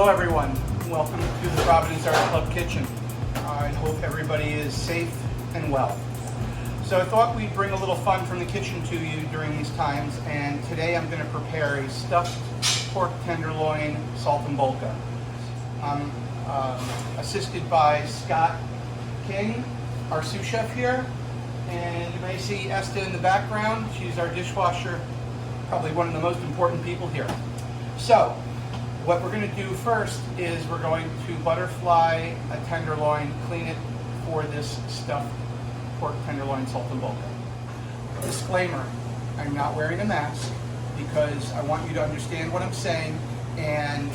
Hello everyone, welcome to the Providence Art Club kitchen. I hope everybody is safe and well. So I thought we'd bring a little fun from the kitchen to you during these times, and today I'm going to prepare a stuffed pork tenderloin saltimbocca. I'm assisted by Scott King, our sous chef here, and you may see Esther in the background. She's our dishwasher, probably one of the most important people here. So what we're going to do first is we're going to butterfly a tenderloin, clean it for this stuffed pork tenderloin saltimbocca. Disclaimer, I'm not wearing a mask because I want you to understand what I'm saying, and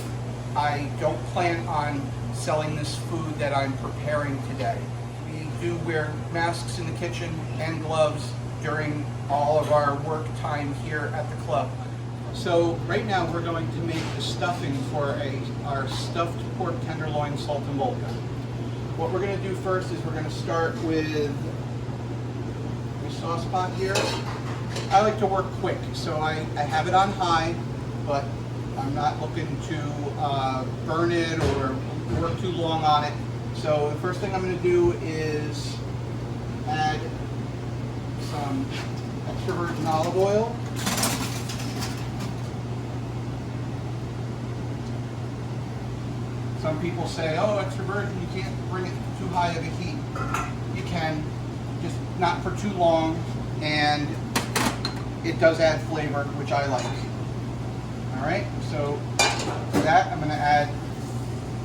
I don't plan on selling this food that I'm preparing today. We do wear masks in the kitchen and gloves during all of our work time here at the club. So right now we're going to make the stuffing for our stuffed pork tenderloin saltimbocca. What we're going to do first is we're going to start with a sauce pot here. I like to work quick, so I have it on high, but I'm not looking to burn it or work too long on it. So the first thing I'm going to do is add some extra virgin olive oil. Some people say, oh, extra virgin, you can't bring it too high of a heat. You can, just not for too long, and it does add flavor, which I like. All right, so for that, I'm going to add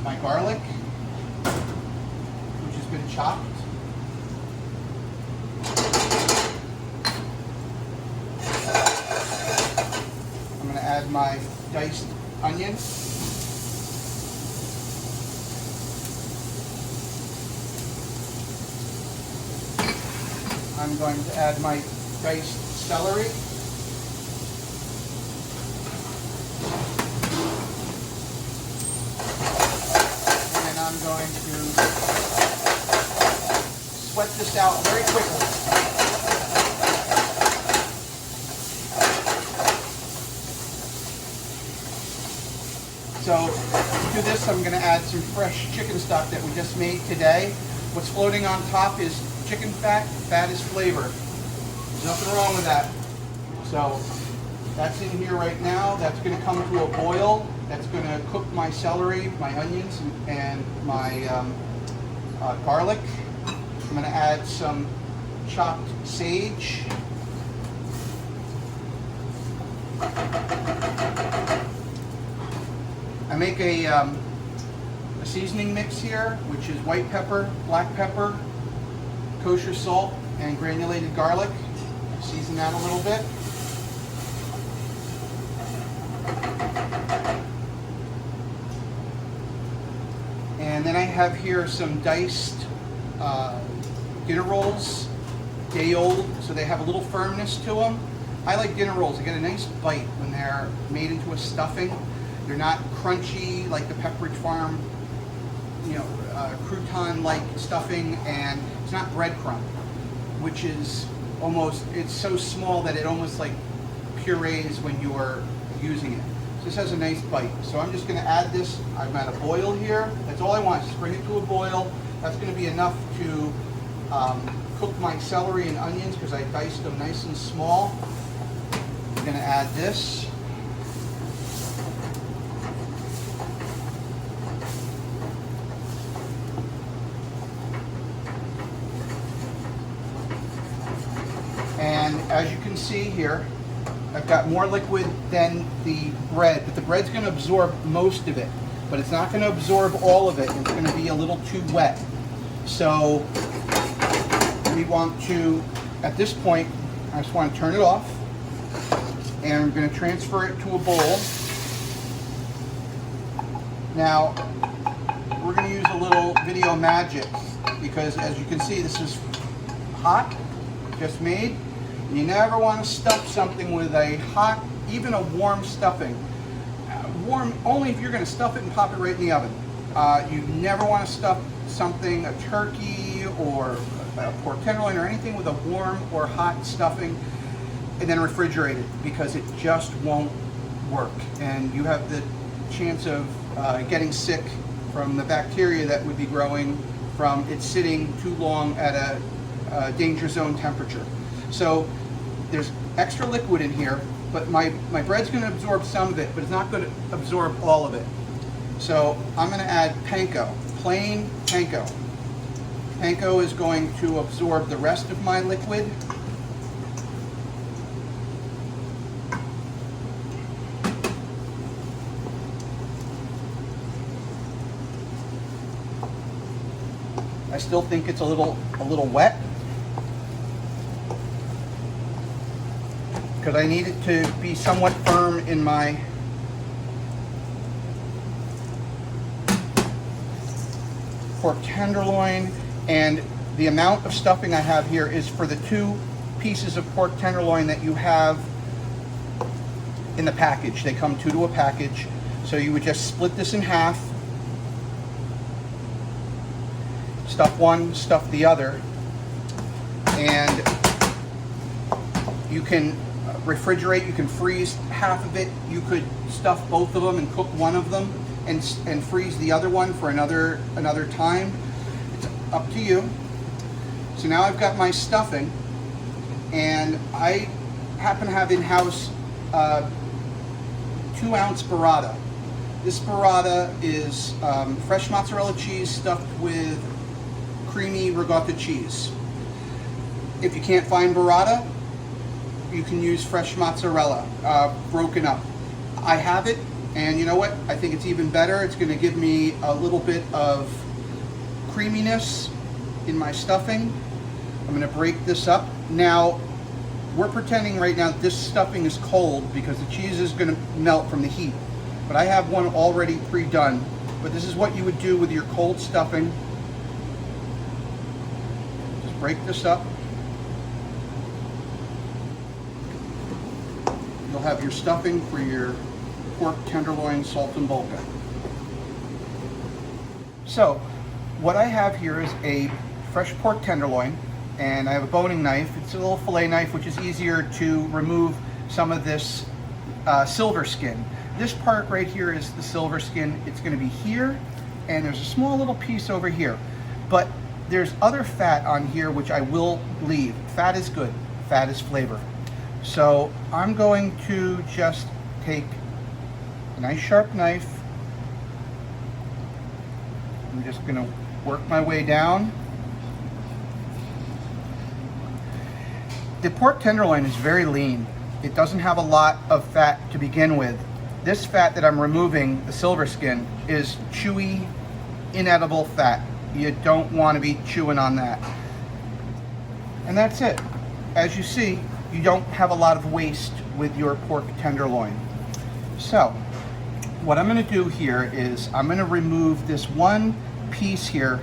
my garlic, which has been chopped. I'm going to add my diced onions. I'm going to add my diced celery. And I'm going to sweat this out very quickly. So to do this, I'm going to add some fresh chicken stock that we just made today. What's floating on top is chicken fat. Fat is flavor. There's nothing wrong with that. So that's in here right now. That's going to come to a boil. That's going to cook my celery, my onions, and my garlic. I'm going to add some chopped sage. I make a seasoning mix here, which is white pepper, black pepper, kosher salt, and granulated garlic. Season that a little bit. And then I have here some diced dinner rolls, day old, so they have a little firmness to them. I like dinner rolls. They get a nice bite when they're made into a stuffing. They're not crunchy like the Pepperidge Farm, crouton-like stuffing, and it's not breadcrumb, which is almost, it's so small that it almost like purees when you are using it. So this has a nice bite. So I'm just going to add this. I'm at a boil here. That's all I want, just bring it to a boil. That's going to be enough to cook my celery and onions because I diced them nice and small. I'm going to add this. And as you can see here, I've got more liquid than the bread, but the bread's going to absorb most of it, but it's not going to absorb all of it. It's going to be a little too wet. So we want to, at this point, I just want to turn it off, and we're going to transfer it to a bowl. Now, we're going to use a little video magic, because as you can see, this is hot, just made. You never want to stuff something with a hot, even a warm stuffing. Warm only if you're going to stuff it and pop it right in the oven. You never want to stuff something, a turkey or a pork tenderloin or anything with a warm or hot stuffing and then refrigerate it, because it just won't work. And you have the chance of getting sick from the bacteria that would be growing from it sitting too long at a danger zone temperature. So there's extra liquid in here, but my bread's going to absorb some of it, but it's not going to absorb all of it. So I'm going to add panko, plain panko. Panko is going to absorb the rest of my liquid. I still think it's a little wet because I need it to be somewhat firm in my pork tenderloin, and the amount of stuffing I have here is for the 2 pieces of pork tenderloin that you have in the package. They come 2 to a package, so you would just split this in half, stuff one, stuff the other, and you can refrigerate, you can freeze half of it, you could stuff both of them and cook one of them and freeze the other one for another time. It's up to you. So now I've got my stuffing, and I happen to have in-house 2-ounce burrata. This burrata is fresh mozzarella cheese stuffed with creamy ricotta cheese. If you can't find burrata, you can use fresh mozzarella broken up. I have it, and you know what? I think it's even better. It's going to give me a little bit of creaminess in my stuffing. I'm going to break this up. Now, we're pretending right now that this stuffing is cold because the cheese is going to melt from the heat. But I have one already pre-done. But this is what you would do with your cold stuffing. Just break this up. You'll have your stuffing for your pork tenderloin saltimbocca. So, what I have here is a fresh pork tenderloin, and I have a boning knife. It's a little fillet knife, which is easier to remove some of this silver skin. This part right here is the silver skin. It's going to be here, and there's a small little piece over here. But there's other fat on here which I will leave. Fat is good. Fat is flavor. So I'm going to just take a nice sharp knife. I'm just going to work my way down. The pork tenderloin is very lean. It doesn't have a lot of fat to begin with. This fat that I'm removing, the silver skin, is chewy, inedible fat. You don't want to be chewing on that. And that's it. As you see, you don't have a lot of waste with your pork tenderloin. So, what I'm going to do here is I'm going to remove this one piece here,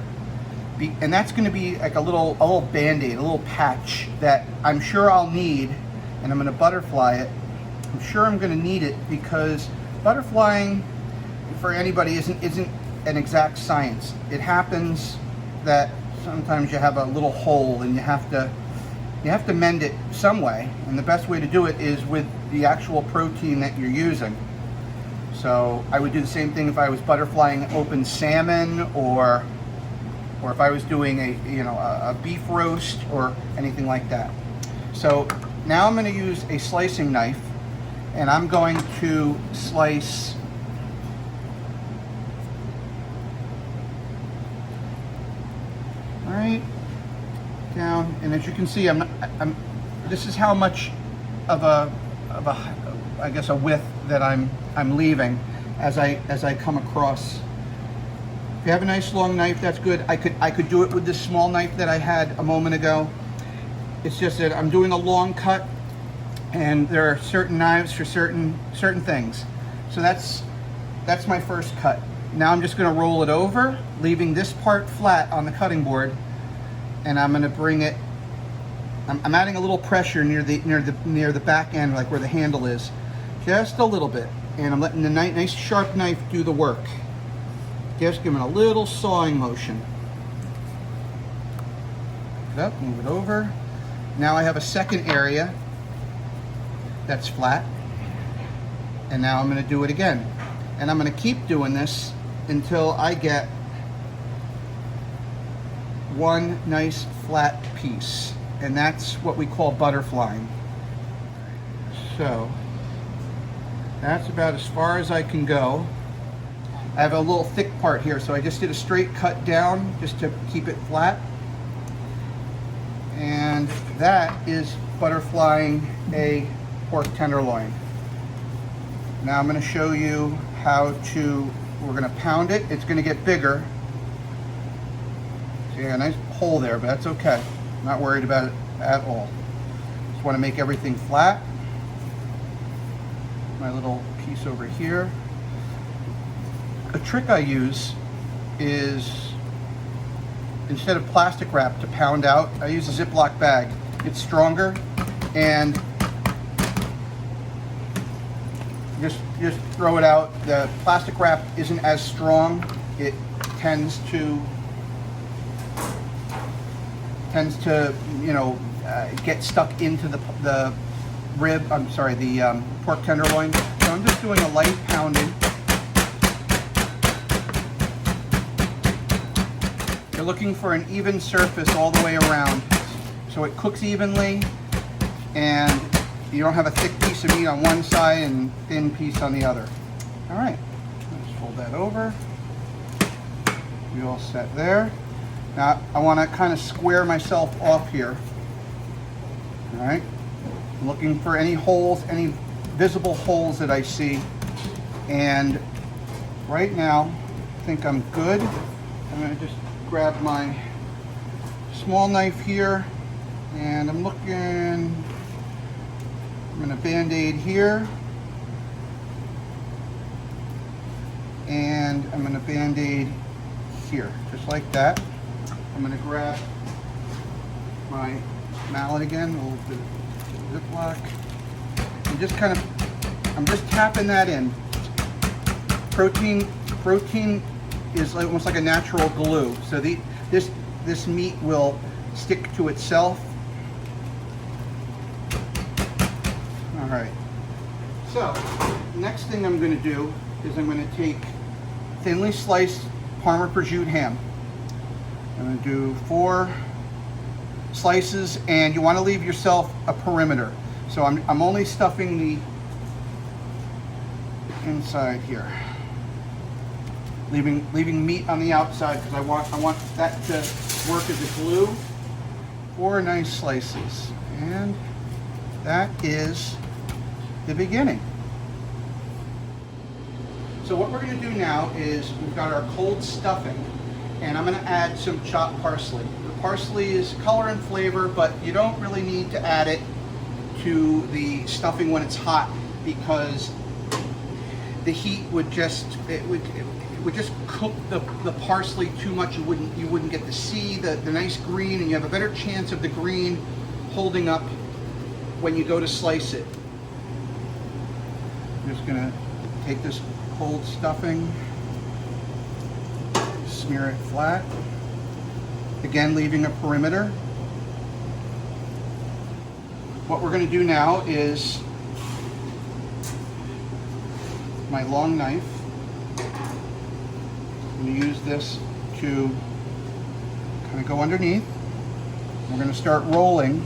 and that's going to be like a little band-aid, a little patch that I'm sure I'll need, and I'm going to butterfly it. I'm sure I'm going to need it because butterflying for anybody isn't an exact science. It happens that sometimes you have a little hole and you have to mend it some way, and the best way to do it is with the actual protein that you're using. So I would do the same thing if I was butterflying open salmon, or if I was doing a beef roast or anything like that. So now I'm going to use a slicing knife, and I'm going to slice right down, and as you can see, this is how much of a I guess a width that I'm leaving as I come across. If you have a nice long knife, that's good. I could do it with this small knife that I had a moment ago. It's just that I'm doing a long cut, and there are certain knives for certain things. So that's my first cut. Now I'm just going to roll it over, leaving this part flat on the cutting board, and I'm going to bring it. I'm adding a little pressure near the back end, like where the handle is, just a little bit, and I'm letting the nice sharp knife do the work. Just giving a little sawing motion. Pick it up, move it over. Now I have a second area that's flat, and now I'm going to do it again. And I'm going to keep doing this until I get one nice flat piece. And that's what we call butterflying. So that's about as far as I can go. I have a little thick part here, so I just did a straight cut down just to keep it flat. And that is butterflying a pork tenderloin. Now I'm going to show you how to, we're going to pound it. It's going to get bigger. See, a nice hole there, but that's okay. I'm not worried about it at all. Just want to make everything flat. My little piece over here. A trick I use is, instead of plastic wrap to pound out, I use a Ziploc bag. It's stronger, and just throw it out. The plastic wrap isn't as strong. It tends to get stuck into the rib. I'm sorry, the pork tenderloin. So I'm just doing a light pounding. You're looking for an even surface all the way around, so it cooks evenly, and you don't have a thick piece of meat on one side and thin piece on the other. All right, let's fold that over. We all set there. Now I want to kind of square myself off here. All right, I'm looking for any holes, any visible holes that I see, and right now I think I'm good. I'm going to just grab my small knife here, and I'm going to Band-Aid here, and I'm going to Band-Aid here, just like that. I'm going to grab my mallet again, a little bit of Ziploc, and just kind of, I'm just tapping that in. Protein is almost like a natural glue, so this meat will stick to itself. All right. So next thing I'm going to do is I'm going to take thinly sliced Parma prosciutto ham. I'm going to do 4 slices, and you want to leave yourself a perimeter. So I'm only stuffing the inside here. Leaving meat on the outside because I want that to work as a glue. 4 nice slices, and that is the beginning. So what we're going to do now is we've got our cold stuffing, and I'm going to add some chopped parsley. The parsley is color and flavor, but you don't really need to add it to the stuffing when it's hot, because the heat would just cook the parsley too much. You wouldn't get to see the nice green, and you have a better chance of the green holding up when you go to slice it. I'm just gonna take this cold stuffing, smear it flat, again leaving a perimeter. What we're gonna do now is my long knife. I'm going to use this to kind of go underneath. We're going to start rolling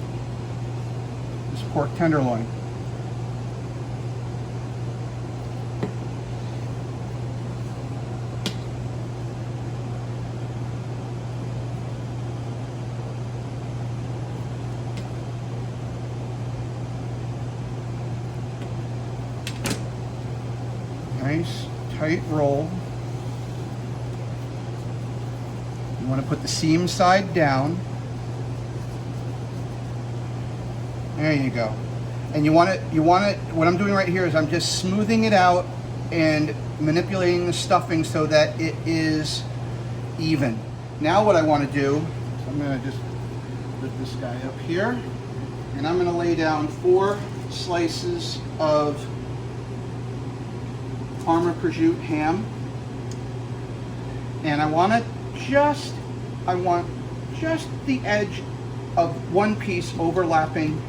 this pork tenderloin. Nice tight roll. You want to put the seam side down. There you go. And you want it, what I'm doing right here is I'm just smoothing it out and manipulating the stuffing so that it is even. Now what I want to do, so I'm going to just put this guy up here, and I'm going to lay down 4 slices of Parma prosciutto ham, and I want just the edge of one piece overlapping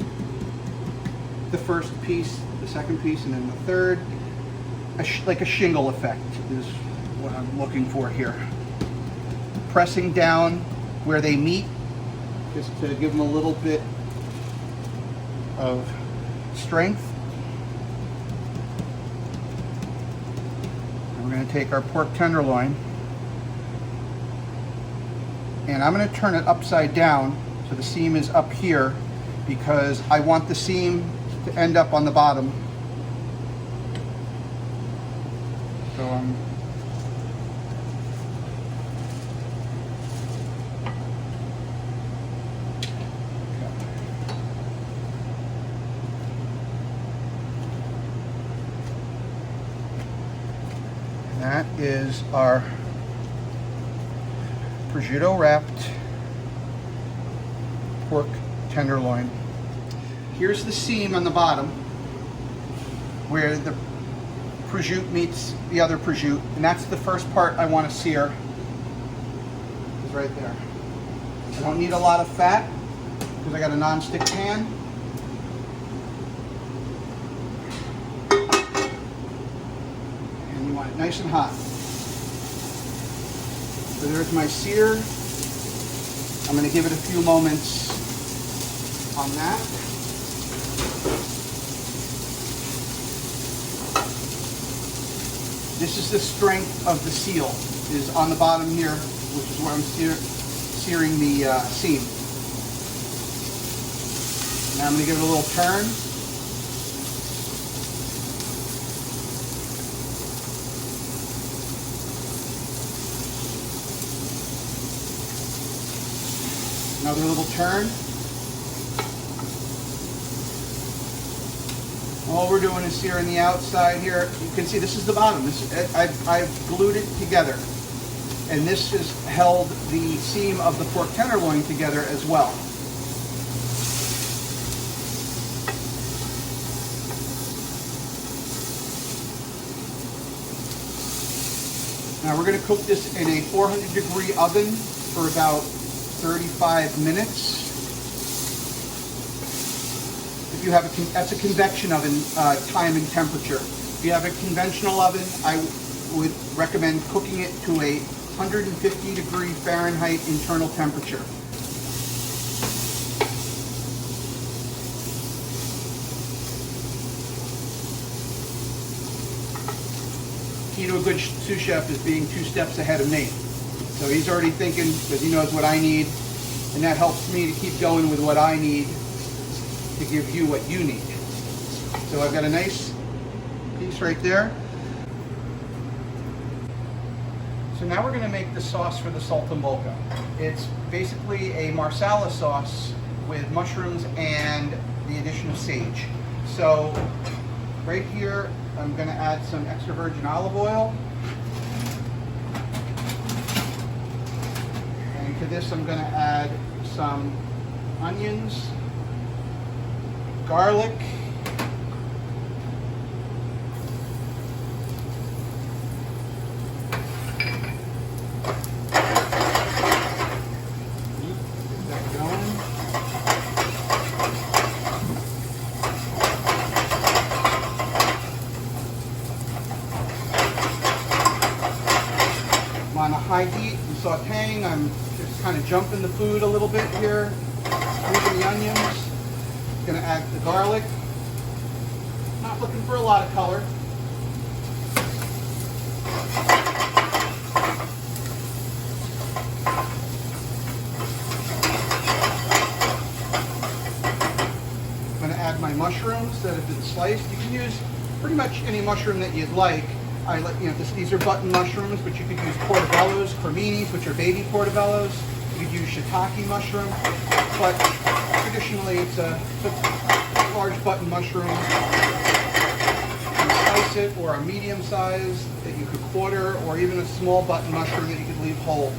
the first piece, the second piece, and then the third. like a shingle effect is what I'm looking for here. Pressing down where they meet, just to give them a little bit of strength. And we're going to take our pork tenderloin, and I'm going to turn it upside down so the seam is up here, because I want the seam to end up on the bottom. So that is our prosciutto wrapped pork tenderloin. Here's the seam on the bottom where the prosciutto meets the other prosciutto, and that's the first part I want to sear, is right there. I don't need a lot of fat because I got a non-stick pan. And you want it nice and hot. So there's my sear. I'm going to give it a few moments on that. This is the strength of the seal, is on the bottom here, which is where I'm searing the seam. Now I'm going to give it a little turn. Another little turn. All we're doing is searing the outside here. You can see this is the bottom. I've glued it together. And this has held the seam of the pork tenderloin together as well. Now we're going to cook this in a 400-degree oven for about 35 minutes. If you have that's a convection oven time and temperature. If you have a conventional oven, I would recommend cooking it to a 150-degree Fahrenheit internal temperature. Key to a good sous chef is being 2 steps ahead of me. So he's already thinking, because he knows what I need, and that helps me to keep going with what I need to give you what you need. So I've got a nice piece right there. So now we're going to make the sauce for the saltimbocca. It's basically a marsala sauce with mushrooms and the addition of sage. So right here, I'm going to add some extra virgin olive oil. And to this, I'm going to add some onions, garlic, I'm on a high heat and sauteing. I'm just kind of jumping the food a little bit here, moving the onions. Going to add the garlic. Not looking for a lot of color. I'm going to add my mushrooms that have been sliced. You can use pretty much any mushroom that you'd like. These are button mushrooms, but you could use portobellos, creminis, which are baby portobellos. You could use shiitake mushroom, but traditionally it's a large button mushroom. You can slice it, or a medium size that you could quarter, or even a small button mushroom that you could leave whole.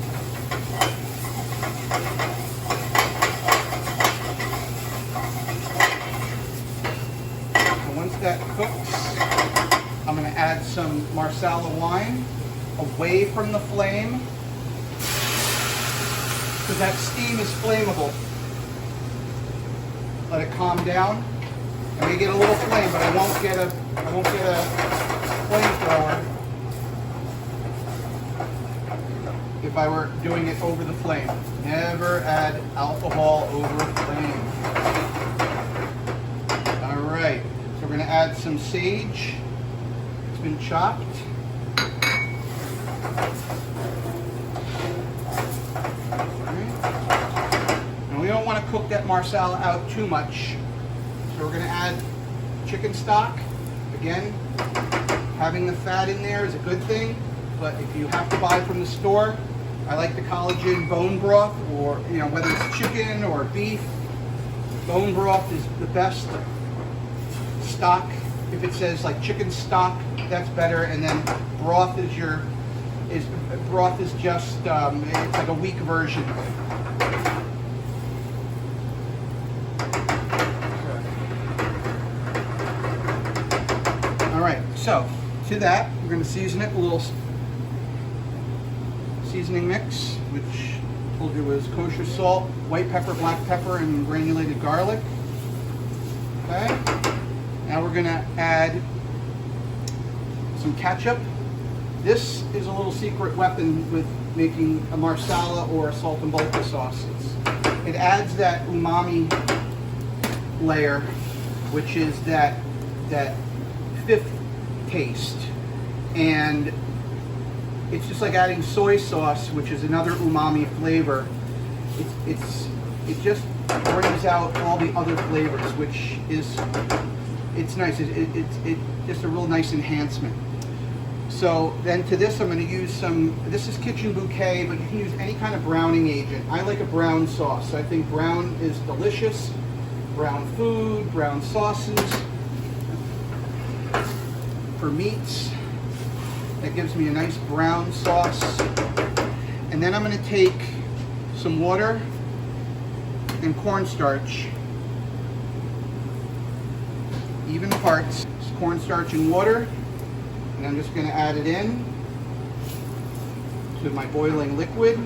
And once that cooks, I'm going to add some marsala wine away from the flame, because that steam is flammable. Let it calm down. I may get a little flame, but I won't get a flame slower if I were doing it over the flame. Never add alcohol over flame. All right, so we're going to add some sage. It's been chopped. And we don't want to cook that marsala out too much. So we're going to add chicken stock. Again, having the fat in there is a good thing, but if you have to buy from the store, I like the collagen bone broth, or whether it's chicken or beef, bone broth is the best. Stock, if it says like chicken stock, that's better. And then broth is just it's like a weak version. All right, so to that we're going to season it with a little seasoning mix, which I told you was kosher salt, white pepper, black pepper, and granulated garlic. Okay. Now we're going to add some ketchup. This is a little secret weapon with making a marsala or a saltimbocca sauce. It adds that umami layer, which is that fifth taste. And it's just like adding soy sauce, which is another umami flavor. It just brings out all the other flavors, which is, it's nice. It's just a real nice enhancement. So then to this I'm going to use this is Kitchen Bouquet, but you can use any kind of browning agent. I like a brown sauce. I think brown is delicious. Brown food, brown sauces. For meats, that gives me a nice brown sauce. And then I'm going to take some water and cornstarch, even parts. It's cornstarch and water, and I'm just going to add it in to my boiling liquid.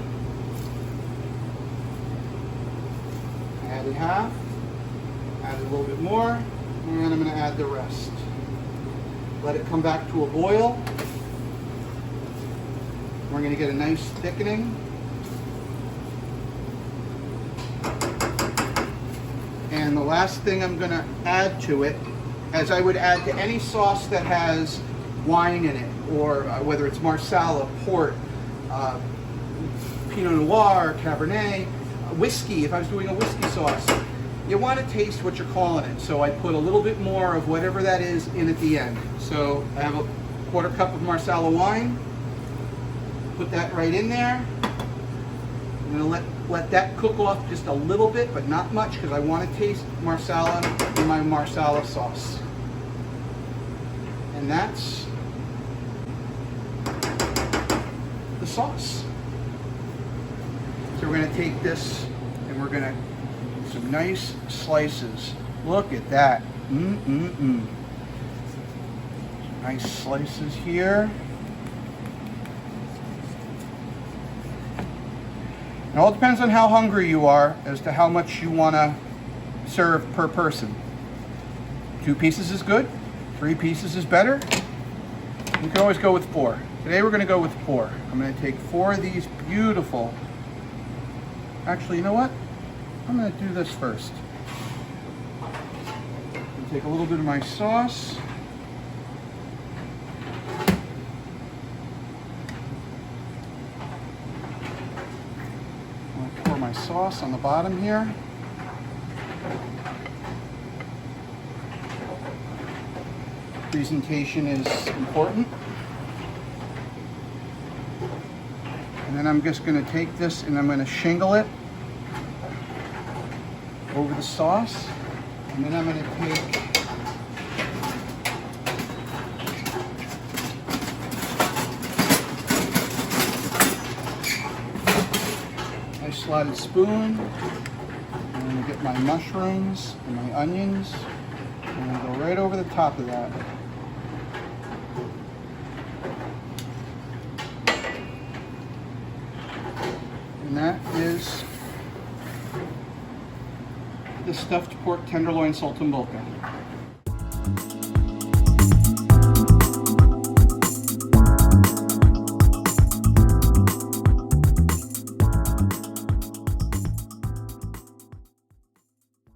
Add half, add a little bit more, and I'm going to add the rest. Let it come back to a boil. We're going to get a nice thickening. And the last thing I'm going to add to it, as I would add to any sauce that has wine in it, or whether it's marsala, port, Pinot Noir, Cabernet, whiskey, if I was doing a whiskey sauce, you want to taste what you're calling it. So I put a little bit more of whatever that is in at the end. So I have a quarter cup of marsala wine. Put that right in there. I'm going to let that cook off just a little bit, but not much, because I want to taste marsala in my marsala sauce. And that's the sauce. So we're going to take this and we're going to some nice slices. Look at that. Nice slices here. It all depends on how hungry you are as to how much you want to serve per person. 2 pieces is good. 3 pieces is better. You can always go with 4. Today we're going to go with 4. I'm going to take 4 of these beautiful. Actually, you know what? I'm going to do this first. I'm going to take a little bit of my sauce. My sauce on the bottom here. Presentation is important. And then I'm just going to take this and I'm going to shingle it over the sauce. And then I'm going to take slotted spoon. I'm going to get my mushrooms and my onions. I'm going to go right over the top of that. And that is the stuffed pork tenderloin saltimbocca.